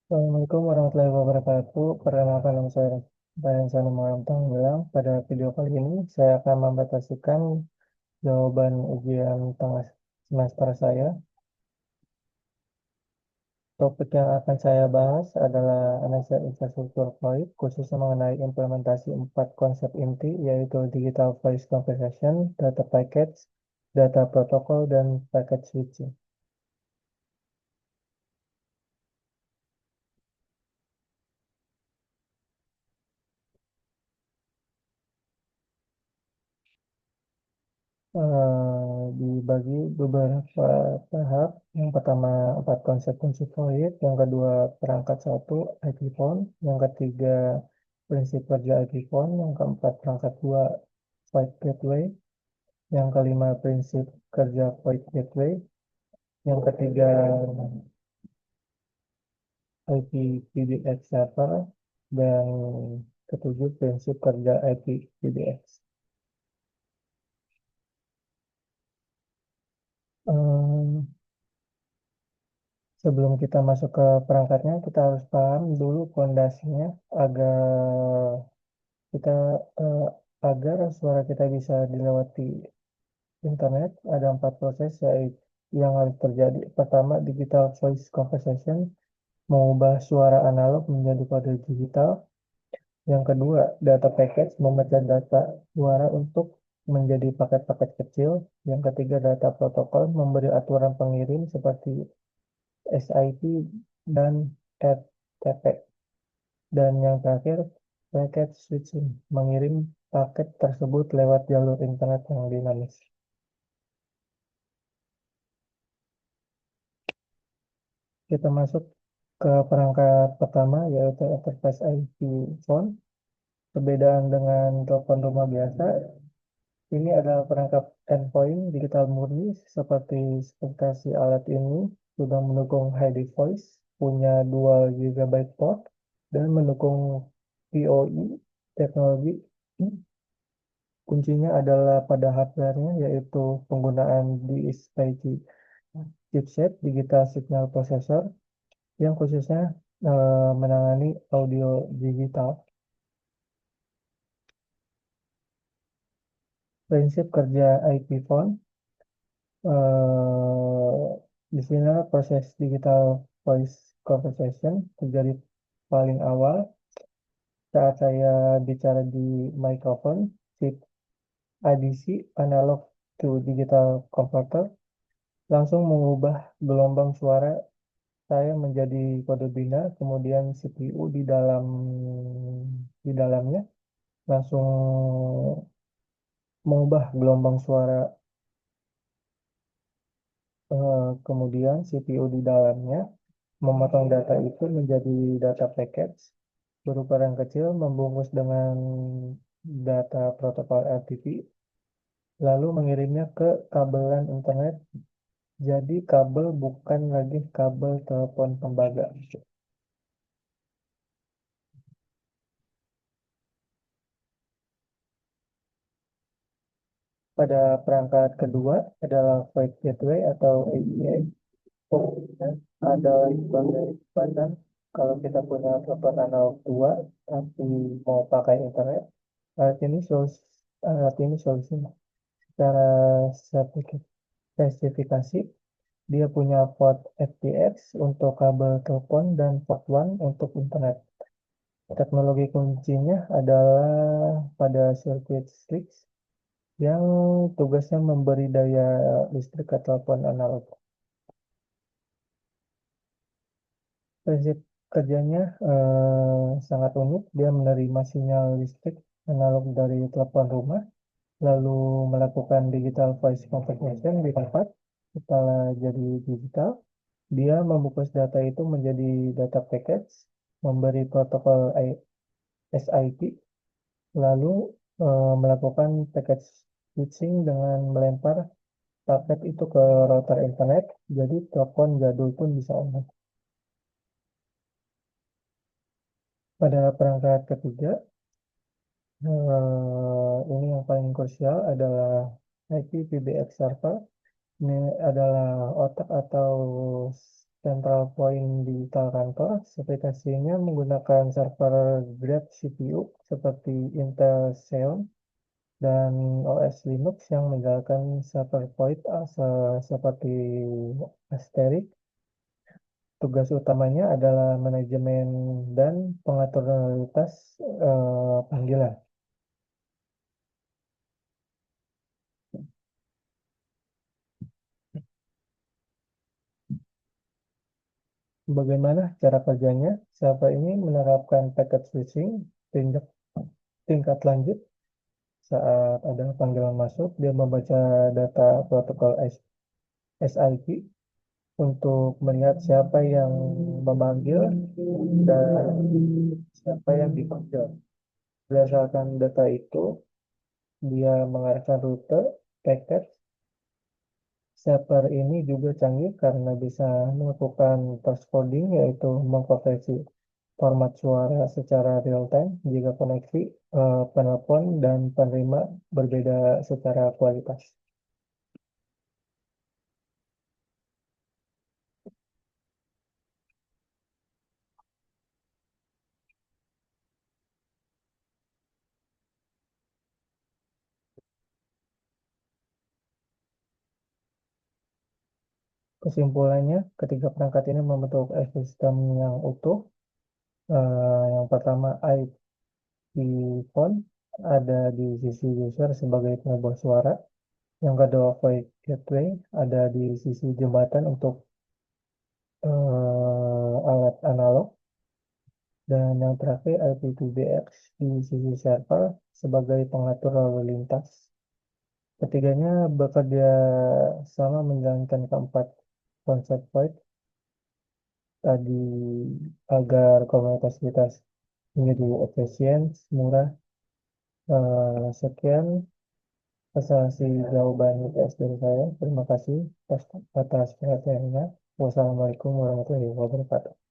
Assalamualaikum warahmatullahi wabarakatuh. Perkenalkan nama saya Ryan Sani Muhammad Tanggilang. Pada video kali ini saya akan mempresentasikan jawaban ujian tengah semester saya. Topik yang akan saya bahas adalah analisa infrastruktur VoIP, khususnya mengenai implementasi 4 konsep inti, yaitu Digital Voice Conversation, Data Package, Data Protocol, dan Packet Switching. Dibagi beberapa tahap. Yang pertama 4 konsep kunci proyek, yang kedua perangkat satu IP phone, yang ketiga prinsip kerja IP phone, yang keempat perangkat dua VoIP gateway, yang kelima prinsip kerja VoIP gateway, yang ketiga IP PBX server, dan ketujuh prinsip kerja IP PBX. Sebelum kita masuk ke perangkatnya, kita harus paham dulu pondasinya agar kita eh, agar suara kita bisa dilewati internet. Ada 4 proses yang harus terjadi. Pertama, digital voice conversation, mengubah suara analog menjadi kode digital. Yang kedua, data package, memecah data suara untuk menjadi paket-paket kecil. Yang ketiga, data protokol, memberi aturan pengirim seperti SIP dan RTP. Dan yang terakhir, packet switching, mengirim paket tersebut lewat jalur internet yang dinamis. Kita masuk ke perangkat pertama, yaitu Enterprise IP Phone. Perbedaan dengan telepon rumah biasa, ini adalah perangkat endpoint digital murni seperti spesifikasi alat ini sudah mendukung high voice, punya dual gigabyte port, dan mendukung PoE teknologi. Kuncinya adalah pada hardware-nya, yaitu penggunaan DSP chipset digital signal processor yang khususnya menangani audio digital. Prinsip kerja IP phone, eh, di sini proses digital voice conversation terjadi paling awal saat saya bicara di microphone, chip ADC, analog to digital converter, langsung mengubah gelombang suara saya menjadi kode binar, kemudian CPU di dalamnya langsung mengubah gelombang suara, kemudian CPU di dalamnya memotong data itu menjadi data package berukuran kecil, membungkus dengan data protokol RTP, lalu mengirimnya ke kabelan internet. Jadi kabel bukan lagi kabel telepon tembaga. Pada perangkat kedua adalah VoIP Gateway atau AGA. Fungsinya adalah sebagai jembatan kalau kita punya telepon analog dua tapi mau pakai internet. Alat ini solusi, alat ini solusinya. Secara spesifikasi, dia punya port FTX untuk kabel telepon dan port one untuk internet. Teknologi kuncinya adalah pada circuit switch yang tugasnya memberi daya listrik ke telepon analog. Prinsip kerjanya sangat unik. Dia menerima sinyal listrik analog dari telepon rumah, lalu melakukan digital voice conversation di tempat. Setelah jadi digital, dia membungkus data itu menjadi data package, memberi protokol SIP, lalu melakukan packet switching dengan melempar paket itu ke router internet, jadi telepon jadul pun bisa online. Pada perangkat ketiga, ini yang paling krusial adalah IP PBX server. Ini adalah otak atau Central Point Digital Kantor. Aplikasinya menggunakan server grade CPU seperti Intel Xeon dan OS Linux yang menjalankan server point seperti Asterisk. Tugas utamanya adalah manajemen dan pengaturan lalu lintas panggilan. Bagaimana cara kerjanya? Server ini menerapkan packet switching tingkat, tingkat lanjut. Saat ada panggilan masuk, dia membaca data protokol SIP untuk melihat siapa yang memanggil dan siapa yang dipanggil. Berdasarkan data itu, dia mengarahkan rute paket. Server ini juga canggih karena bisa melakukan transcoding, yaitu mengkonversi format suara secara real time jika koneksi penelpon dan penerima berbeda secara kualitas. Kesimpulannya, ketiga perangkat ini membentuk ekosistem yang utuh. Yang pertama, IP phone ada di sisi user sebagai pengubah suara. Yang kedua, voice gateway ada di sisi jembatan untuk alat analog. Dan yang terakhir, IP2BX di sisi server sebagai pengatur lalu lintas. Ketiganya bekerja sama menjalankan keempat konsep voice tadi agar komunitas kita menjadi efisien, murah. Sekian presentasi jawaban UTS dari saya. Terima kasih atas perhatiannya. Wassalamualaikum warahmatullahi wabarakatuh.